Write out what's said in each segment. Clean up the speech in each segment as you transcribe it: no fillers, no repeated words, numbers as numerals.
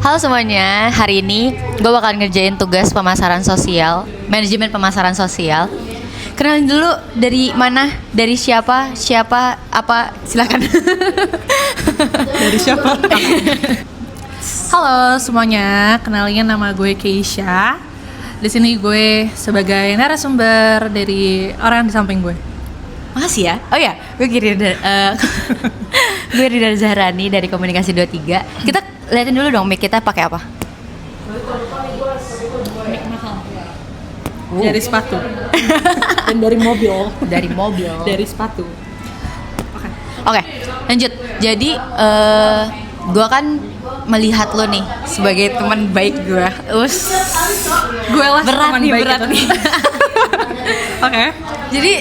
Halo semuanya, hari ini gue bakal ngerjain tugas pemasaran sosial, manajemen pemasaran sosial. Kenalin dulu dari mana, dari siapa, apa, silakan. Dari siapa? Halo semuanya, kenalin nama gue Keisha. Di sini gue sebagai narasumber dari orang di samping gue. Makasih ya. Oh ya, gue gue Rida Zahrani dari Komunikasi 23. Kita liatin dulu dong mic kita pakai apa? Dari sepatu. Dan dari mobil. Dari mobil. Dari sepatu. Oke, lanjut. Jadi gue kan melihat lo nih sebagai teman baik gue. Gue lah berat teman nih, baik berat itu. nih. Oke. Jadi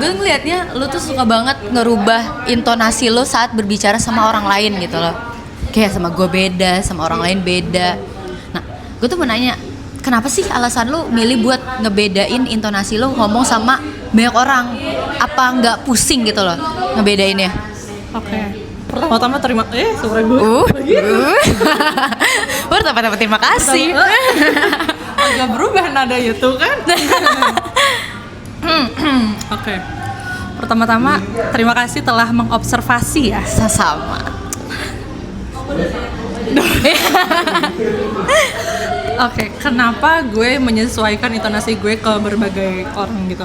gue ngelihatnya lo tuh suka banget ngerubah intonasi lo saat berbicara sama orang lain gitu loh. Kayak sama gue beda, sama orang lain beda. Nah, gue tuh mau nanya, kenapa sih alasan lo milih buat ngebedain intonasi lo ngomong sama banyak orang? Apa nggak pusing gitu loh ngebedainnya? Oke. Pertama-tama suara gue. Pertama-tama terima kasih. Agak berubah nadanya tuh kan. Oke. Pertama-tama terima kasih telah mengobservasi ya. Sama. Oke, kenapa gue menyesuaikan intonasi gue ke berbagai orang gitu?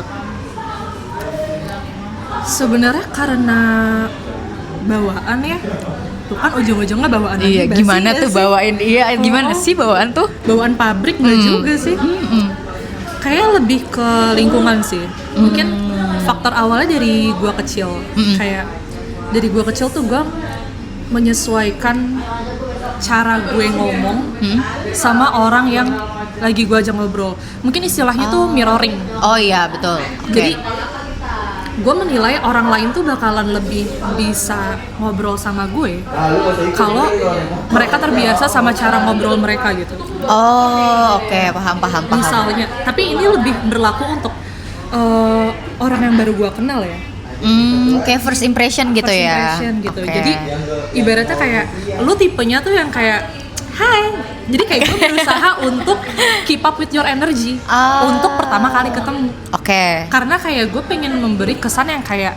Sebenarnya karena bawaan ya. Tuh kan ujung-ujungnya bawaan. Iya, gimana tuh bawain? Iya, gimana sih bawaan tuh? Bawaan pabrik nggak juga sih. Kayak lebih ke lingkungan sih. Mungkin faktor awalnya dari gue kecil. Kayak dari gue kecil tuh gue menyesuaikan cara gue ngomong sama orang yang lagi gue ajak ngobrol. Mungkin istilahnya tuh mirroring. Oh iya, betul. Jadi gue menilai orang lain tuh bakalan lebih bisa ngobrol sama gue kalau mereka terbiasa sama cara ngobrol mereka gitu. Oh, oke, paham. Misalnya, tapi ini lebih berlaku untuk orang yang baru gue kenal ya. Kayak first impression gitu First ya. impression gitu. Okay. Jadi ibaratnya kayak lu tipenya tuh yang kayak hai. Jadi kayak gue berusaha untuk keep up with your energy untuk pertama kali ketemu. Oke. Karena kayak gue pengen memberi kesan yang kayak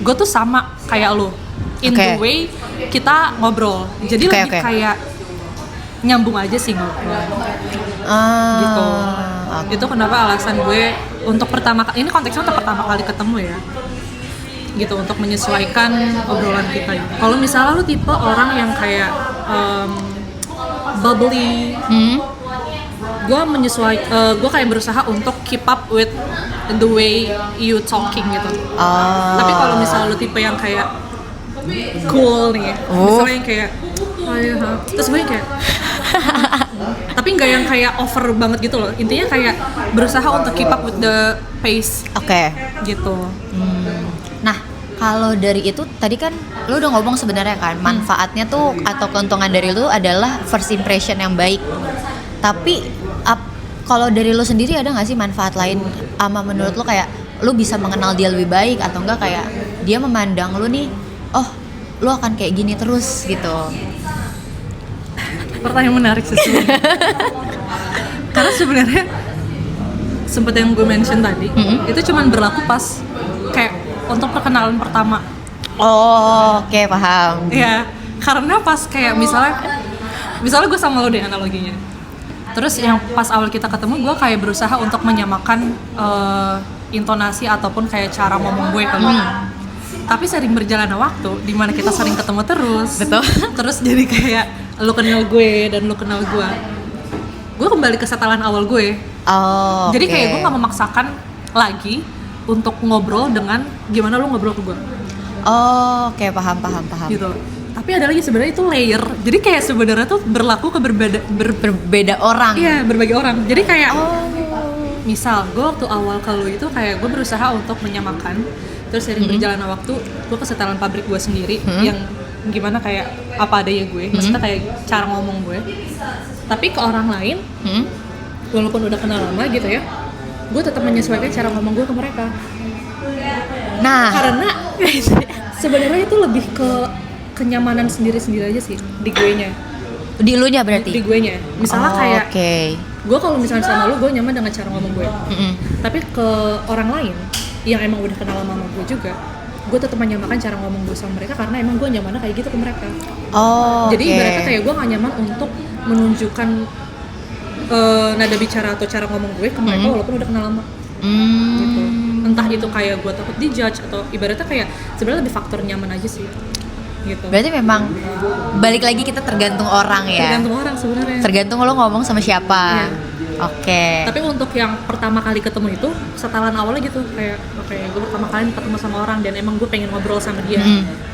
gue tuh sama kayak lu in the way kita ngobrol. Jadi lebih kayak nyambung aja sih ngobrol. Gitu. Itu kenapa alasan gue untuk pertama kali, ini konteksnya untuk pertama kali ketemu ya. Gitu, untuk menyesuaikan obrolan kita. Kalau misalnya lu tipe orang yang kayak bubbly, gue kayak berusaha untuk keep up with the way you talking gitu. Tapi kalau misalnya lu tipe yang kayak cool nih, misalnya yang kayak terus gue kayak tapi nggak yang kayak over banget gitu loh. Intinya kayak berusaha untuk keep up with the pace. Oke. Gitu. Nah, kalau dari itu tadi kan lu udah ngomong sebenarnya kan manfaatnya tuh atau keuntungan dari lu adalah first impression yang baik. Tapi kalau dari lu sendiri ada nggak sih manfaat lain? Menurut lu kayak lu bisa mengenal dia lebih baik atau enggak kayak dia memandang lu nih, oh lu akan kayak gini terus gitu. Pertanyaan menarik sesungguhnya. Karena sebenarnya seperti yang gue mention tadi, itu cuman berlaku pas kayak untuk perkenalan pertama. Oh, oke, paham. Ya, karena pas kayak misalnya gue sama lo deh analoginya. Terus yang pas awal kita ketemu, gue kayak berusaha untuk menyamakan intonasi ataupun kayak cara ngomong gue ke lo. Tapi sering berjalannya waktu, dimana kita sering ketemu terus. Betul. Terus jadi kayak lo kenal gue dan lo kenal gue kembali ke setelan awal gue. Oh, jadi kayak gue nggak memaksakan lagi untuk ngobrol dengan gimana lo ngobrol ke gue. Oh, oke, paham. Gitu. Tapi ada lagi sebenarnya itu layer. Jadi kayak sebenarnya tuh berlaku ke berbeda orang. Iya, berbagai orang. Jadi kayak misal gue waktu awal ke lo itu kayak gue berusaha untuk menyamakan. Terus sering berjalan waktu, gue ke setelan pabrik gue sendiri yang gimana kayak apa adanya gue, maksudnya kayak cara ngomong gue. Tapi ke orang lain, walaupun udah kenal lama gitu ya, gue tetap menyesuaikan cara ngomong gue ke mereka. Nah, karena sebenarnya itu lebih ke kenyamanan sendiri-sendiri aja sih di gue nya. Di elunya berarti? Di gue nya. Misalnya kayak gue kalau misalnya sama lu, gue nyaman dengan cara ngomong gue. Tapi ke orang lain yang emang udah kenal sama gue juga, gue tetap menyamakan cara ngomong gue sama mereka karena emang gue nyamannya kayak gitu ke mereka. Jadi ibaratnya kayak gue gak nyaman untuk menunjukkan nada bicara atau cara ngomong gue ke mereka walaupun udah kenal lama. Gitu. Entah itu kayak gue takut dijudge atau ibaratnya kayak sebenarnya lebih faktor nyaman aja sih. Gitu. Berarti memang balik lagi kita tergantung orang ya. Tergantung orang sebenarnya. Tergantung lo ngomong sama siapa. Tapi untuk yang pertama kali ketemu itu setelan awalnya gitu kayak gue pertama kali ketemu sama orang dan emang gue pengen ngobrol sama dia.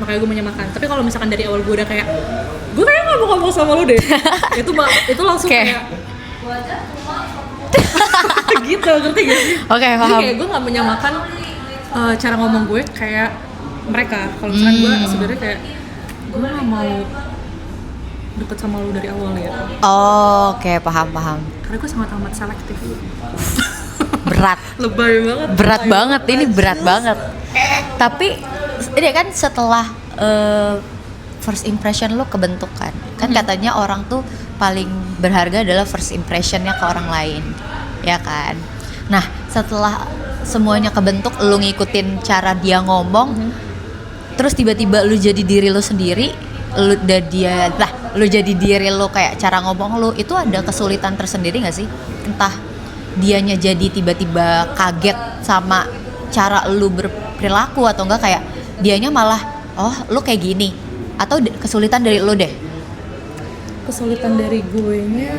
Makanya gue menyamakan. Tapi kalau misalkan dari awal gue udah kayak gue kayak nggak mau ngomong sama lu deh. itu langsung kayak gitu, ngerti gak sih? Paham. Jadi kayak gue nggak menyamakan cara ngomong gue kayak mereka. Kalau misalkan gue sebenarnya kayak gue nggak mau deket sama lu dari awal ya. Paham. Karena gue sangat amat selektif. Berat. Lebay banget. Berat banget, ini berat banget. Tapi ini kan setelah first impression lo kebentuk kan katanya orang tuh paling berharga adalah first impressionnya ke orang lain, ya kan? Nah setelah semuanya kebentuk, lo ngikutin cara dia ngomong, terus tiba-tiba lu jadi diri lu sendiri, lu jadi diri lu kayak cara ngomong lu, itu ada kesulitan tersendiri nggak sih? Entah dianya jadi tiba-tiba kaget sama cara lu berperilaku atau enggak kayak dianya malah lu kayak gini, atau kesulitan dari lu deh? Kesulitan dari gue nya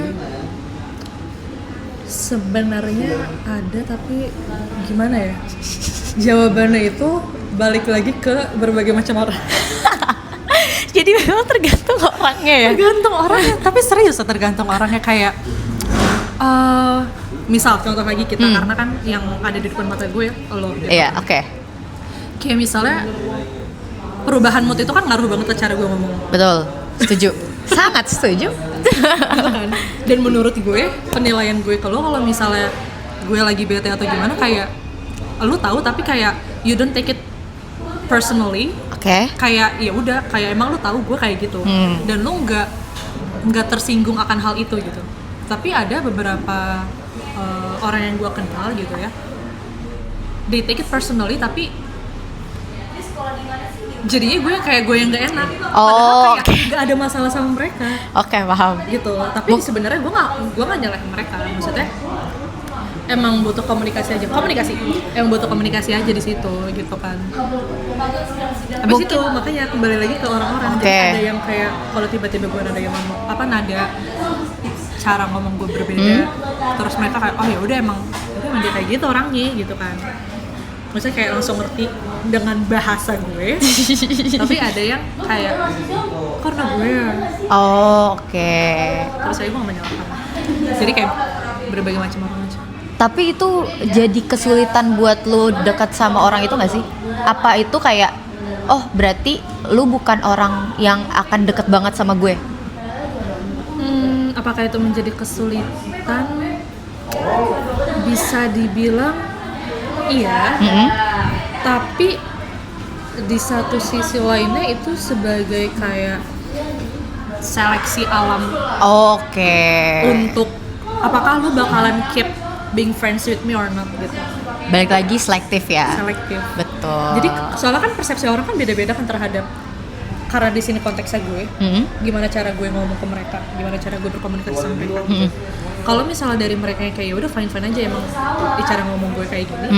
sebenarnya ada, tapi gimana ya? Jawabannya itu balik lagi ke berbagai macam orang. Jadi memang tergantung orangnya ya? Tergantung orangnya, tapi serius tergantung orangnya. Kayak misal contoh lagi kita, karena kan yang ada di depan mata gue lo. Iya, Kayak misalnya perubahan mood itu kan ngaruh banget ke cara gue ngomong. Betul, setuju. Sangat setuju. Dan menurut gue, penilaian gue ke lo kalau misalnya gue lagi bete atau gimana, kayak lo tahu tapi kayak you don't take it personally. Kayak ya udah, kayak emang lo tahu gue kayak gitu. Dan lo nggak tersinggung akan hal itu gitu. Tapi ada beberapa orang yang gue kenal gitu ya, they take it personally, tapi jadinya gue yang gak enak. Padahal kayak gak ada masalah sama mereka. Paham. Gitu. Tapi sebenarnya gue nggak nyalahin mereka. Maksudnya emang butuh komunikasi aja. Emang butuh komunikasi aja di situ gitu kan. Habis itu makanya kembali lagi ke orang-orang. Jadi ada yang kayak kalau tiba-tiba gue nada yang ngomong nada cara ngomong gue berbeda, terus mereka kayak ya udah emang dia kayak gitu orangnya gitu kan. Maksudnya kayak langsung ngerti dengan bahasa gue. Tapi ada yang kayak karena gue. Terus saya gue gak menyalahkan. Jadi kayak berbagai macam orang aja. Tapi itu jadi kesulitan buat lu dekat sama orang itu gak sih? Apa itu kayak berarti lu bukan orang yang akan deket banget sama gue? Apakah itu menjadi kesulitan? Bisa dibilang iya, tapi di satu sisi lainnya itu sebagai kayak seleksi alam. Untuk apakah lu bakalan keep being friends with me or not gitu. Balik lagi selektif ya. Selektif. Betul. Jadi soalnya kan persepsi orang kan beda-beda kan terhadap, karena di sini konteksnya gue, gimana cara gue ngomong ke mereka, gimana cara gue berkomunikasi sama mereka. Kalau misalnya dari mereka yang kayak ya udah fine aja emang di cara ngomong gue kayak gini,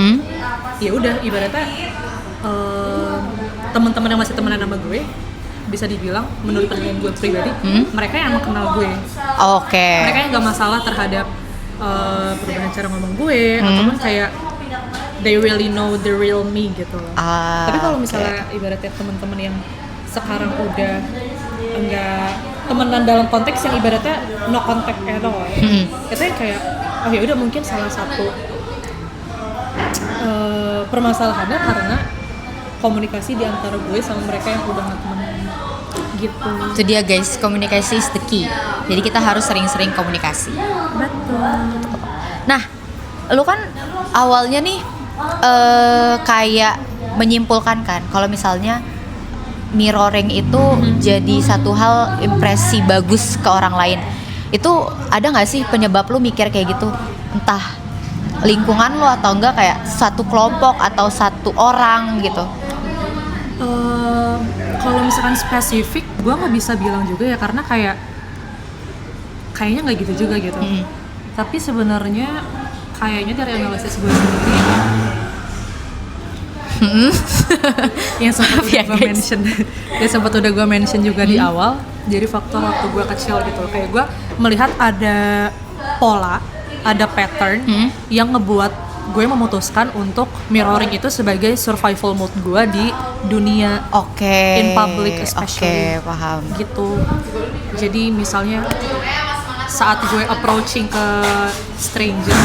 ya udah ibaratnya teman-teman yang masih temenan sama gue bisa dibilang menurut penilaian gue pribadi, mereka yang emang kenal gue. Mereka yang nggak masalah terhadap perubahan cara ngomong gue, ataupun kayak they really know the real me gitu. Tapi kalau misalnya ibaratnya teman-teman yang sekarang udah enggak temenan dalam konteks yang ibaratnya no contact at all, itu yang kayak ya udah mungkin salah satu permasalahannya karena komunikasi di antara gue sama mereka yang udah nggak temenan gitu. Itu dia guys, komunikasi is the key. Jadi kita harus sering-sering komunikasi. Betul. Nah, lu kan awalnya nih kayak menyimpulkan kan kalau misalnya mirroring itu jadi satu hal impresi bagus ke orang lain. Itu ada nggak sih penyebab lu mikir kayak gitu? Entah lingkungan lu atau enggak kayak satu kelompok atau satu orang gitu? Kalau misalkan spesifik, gue nggak bisa bilang juga ya karena kayaknya nggak gitu juga gitu. Tapi sebenarnya kayaknya dari analisis gue sendiri yang sempat udah gue mention juga di awal. Jadi faktor waktu gue kecil gitu, kayak gue melihat ada pola, ada pattern yang ngebuat gue memutuskan untuk mirroring itu sebagai survival mode gue di dunia, in public especially. Paham. Gitu. Jadi misalnya saat gue approaching ke stranger,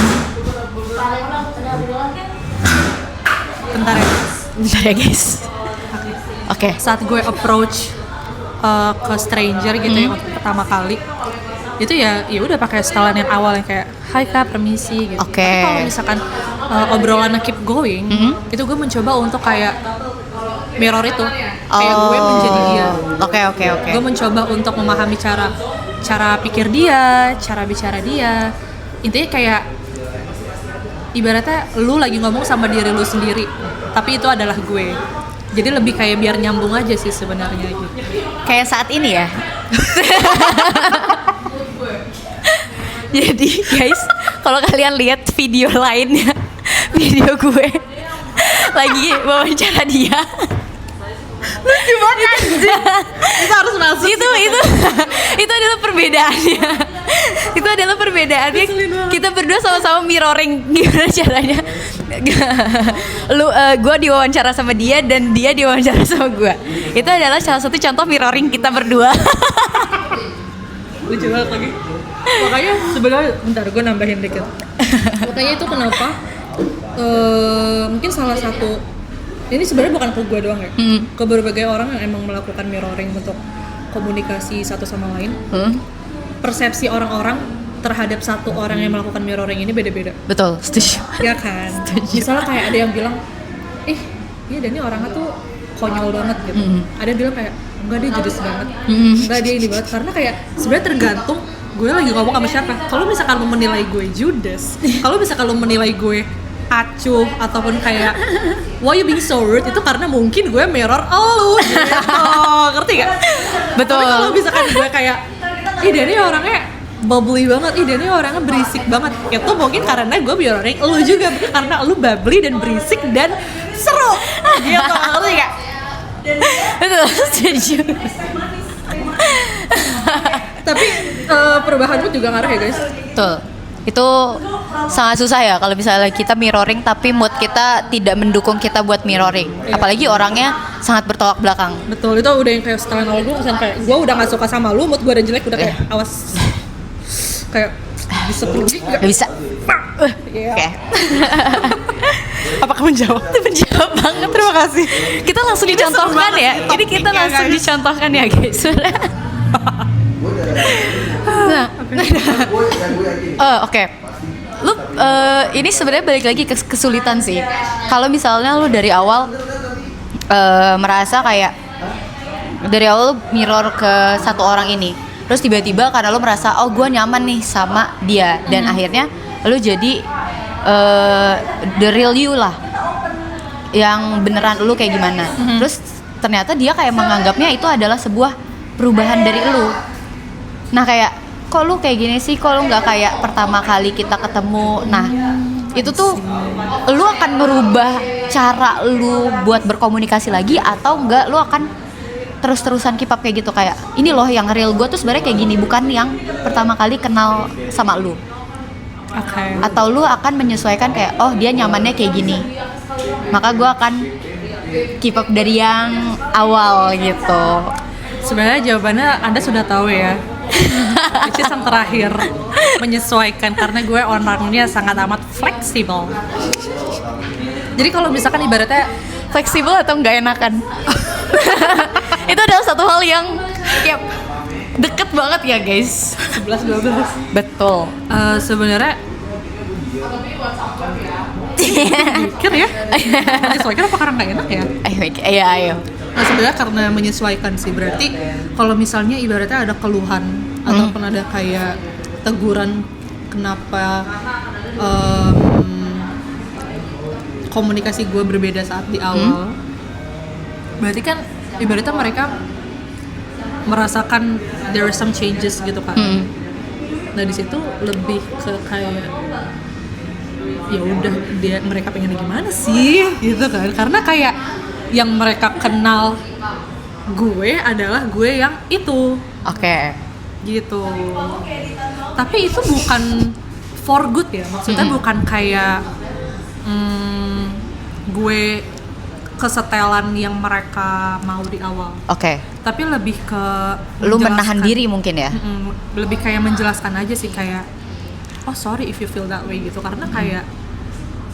bentar ya guys. Oke. Saat gue approach ke stranger gitu ya untuk pertama kali, itu ya udah pakai setelan yang awal yang kayak hai kak, permisi gitu. Tapi kalau misalkan obrolannya keep going, itu gue mencoba untuk kayak mirror itu, kayak gue menjadi dia. Oke. Gue mencoba untuk memahami cara pikir dia, cara bicara dia. Intinya kayak ibaratnya lu lagi ngomong sama diri lu sendiri, tapi itu adalah gue. Jadi lebih kayak biar nyambung aja sih sebenarnya gitu. Kayak saat ini ya. Jadi guys, kalau kalian lihat video lainnya, video gue lagi wawancara dia. Lucu banget. Itu harus masuk. Itu adalah perbedaannya. Itu adalah perbedaannya. Kita berdua sama-sama mirroring gimana caranya. Gue diwawancara sama dia dan dia diwawancara sama gue. Itu adalah salah satu contoh mirroring kita berdua. Lucu banget lagi. Makanya sebenarnya bentar gue nambahin dikit. Makanya itu kenapa mungkin salah satu, ini sebenarnya bukan ke gue doang ya, ke berbagai orang yang emang melakukan mirroring untuk komunikasi satu sama lain. Persepsi orang-orang terhadap satu orang yang melakukan mirroring ini beda-beda. Betul, setuju. Ya kan? Misalnya kayak ada yang bilang, iya Dani orangnya tuh konyol banget gitu. Ada yang bilang kayak, enggak dia judes banget, enggak dia ini banget. Karena kayak sebenarnya tergantung gue lagi ngomong sama siapa. Kalau misalkan lo menilai gue judes, kalau misalkan lo menilai gue acuh ataupun kayak why you being so rude, itu karena mungkin gue mirror elu gitu. Ngerti gak? Betul. Tapi kalau misalkan gue kayak Dani orangnya bubbly banget, Dani orangnya berisik banget, itu mungkin karena gue mirroring elu juga, karena elu bubbly dan berisik dan seru gitu. Ngerti gak? Betul, setuju. Tapi perubahan mood juga ngaruh ya guys. Betul. Itu sangat susah ya kalau misalnya kita mirroring tapi mood kita tidak mendukung kita buat mirroring. Apalagi orangnya sangat bertolak belakang. Betul, itu udah yang kayak setelah awal gue misalnya kayak gue udah gak suka sama lu, mood gue udah jelek, udah kayak awas. Kayak bisa pergi gak? Bisa. Oke. Apakah menjawab? Menjawab banget, terima kasih. Kita langsung dicontohkan ya. Ini kita langsung dicontohkan ya guys. Oke. Lu ini sebenarnya balik lagi ke kesulitan sih. Kalau misalnya lu dari awal merasa kayak dari awal lu mirror ke satu orang ini, terus tiba-tiba karena lu merasa gue nyaman nih sama dia, dan akhirnya lu jadi the real you lah, yang beneran lu kayak gimana. Terus ternyata dia kayak menganggapnya itu adalah sebuah perubahan dari lu. Nah kayak kok lu kayak gini sih, kok lu nggak kayak pertama kali kita ketemu. Nah itu tuh lu akan merubah cara lu buat berkomunikasi lagi, atau enggak lu akan terus-terusan keep up kayak gitu, kayak ini loh yang real gue tuh sebenarnya kayak gini, bukan yang pertama kali kenal sama lu. Atau lu akan menyesuaikan kayak dia nyamannya kayak gini, maka gue akan keep up dari yang awal gitu. Sebenarnya jawabannya Anda sudah tahu ya. Which is yang terakhir, menyesuaikan, karena gue orangnya sangat amat fleksibel. Jadi kalau misalkan ibaratnya fleksibel atau nggak enakan, itu adalah satu hal yang deket banget ya guys. 11-12. Betul. Sebenarnya mikir ya, menyesuaikan apa karena nggak enak ya? Ayo. Nah sebenarnya karena menyesuaikan sih, berarti kalau misalnya ibaratnya ada keluhan ataupun ada kayak teguran kenapa komunikasi gue berbeda saat di awal, berarti kan ibaratnya mereka merasakan there are some changes gitu kan. Nah di situ lebih ke kayak ya udah mereka pengen gimana sih gitu kan, karena kayak yang mereka kenal gue adalah gue yang itu. Gitu. Tapi itu bukan for good ya, maksudnya bukan kayak gue kesetelan yang mereka mau di awal. Tapi lebih ke lu menahan diri mungkin ya. Lebih kayak menjelaskan aja sih, kayak oh sorry if you feel that way gitu, karena kayak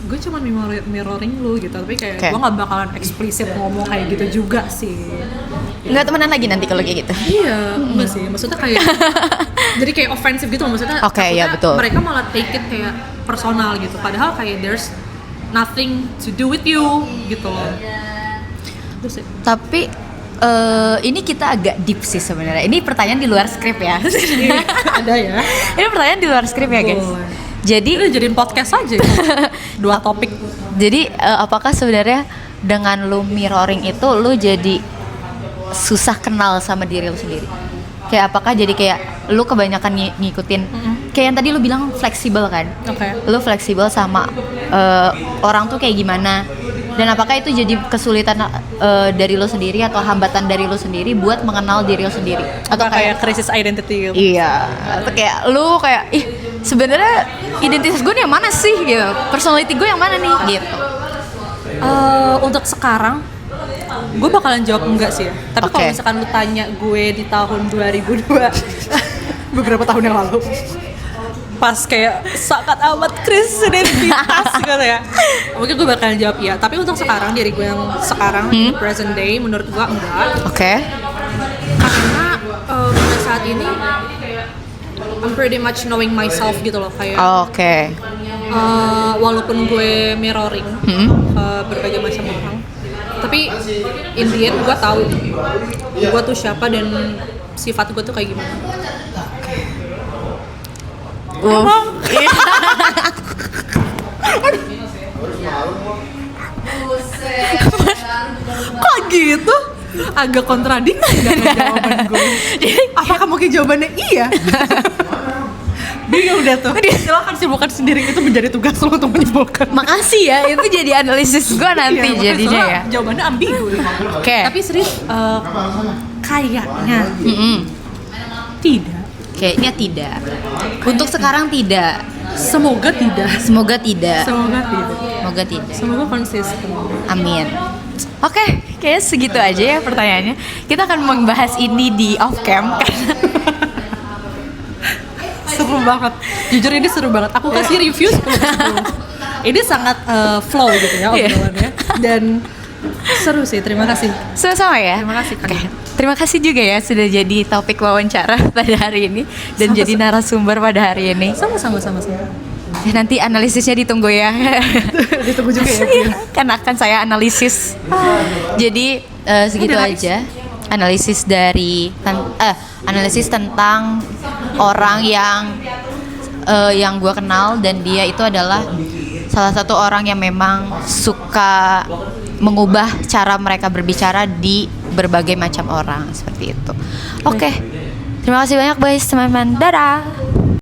gue cuma mirroring lu gitu, tapi kayak gue nggak bakalan eksplisit ngomong kayak gitu juga sih. Nggak temenan lagi nanti kalau kayak gitu. Iya, enggak sih, maksudnya kayak jadi kayak offensive gitu, maksudnya ya, betul. Mereka malah take it kayak personal gitu, padahal kayak there's nothing to do with you gitu loh. Terus, tapi ini kita agak deep sih sebenarnya. Ini pertanyaan di luar skrip ya. Ada ya. Ini pertanyaan di luar skrip ya guys. Jadi udah jadiin podcast aja. 2 topik. Jadi apakah sebenarnya dengan lu mirroring itu lu jadi susah kenal sama diri lu sendiri? Kayak apakah jadi kayak lu kebanyakan ngikutin kayak yang tadi lu bilang fleksibel kan? Lu fleksibel sama orang tuh kayak gimana? Dan apakah itu jadi kesulitan dari lu sendiri atau hambatan dari lu sendiri buat mengenal diri lu sendiri? Atau kayak krisis identity gitu? Iya, atau kayak lu kayak sebenarnya identitas gue nih yang mana sih gitu, personality gue yang mana nih gitu. Untuk sekarang gue bakalan jawab enggak sih ya. Tapi kalau misalkan lu tanya gue di tahun 2002 beberapa tahun yang lalu, pas kayak sangat amat krisis identitas gitu ya, mungkin gue bakalan jawab iya. Tapi untuk sekarang, diri gue yang sekarang present day, menurut gue enggak. Karena pada saat ini I'm pretty much knowing myself gitu loh, kayak walaupun gue mirroring berbagai macam orang, tapi in the end gue tahu gue tuh siapa dan sifat gue tuh kayak gimana. Kok gitu? Agak kontradiksi dengan jawaban gue. Apakah mungkin jawabannya iya? Bingung udah tuh. Silakan sibukkan sendiri, itu menjadi tugas lo untuk menyimpulkan. Makasih ya, itu jadi analisis gue nanti jadinya ya. Jawabannya ambigu. Tapi serius, kayaknya tidak. Kayaknya tidak. Untuk sekarang tidak. Semoga tidak. Semoga tidak. Semoga tidak. Semoga tidak. Semoga konsisten. Amin. Oke, kayaknya segitu aja ya pertanyaannya. Kita akan membahas ini di off cam karena seru banget. Jujur ini seru banget. Aku kasih review 10/10. Ini sangat flow gitu ya obrolannya. Dan seru sih, terima kasih. Sama-sama ya. Terima kasih. Terima kasih juga ya sudah jadi topik wawancara pada hari ini dan jadi narasumber pada hari ini. Sama-sama. Nanti analisisnya ditunggu ya. Ditunggu juga ya. Kan akan saya analisis. Jadi segitu aja analisis dari analisis tentang orang yang gue kenal, dan dia itu adalah salah satu orang yang memang suka mengubah cara mereka berbicara di berbagai macam orang seperti itu. Oke. Terima kasih banyak guys teman-teman. Dadah.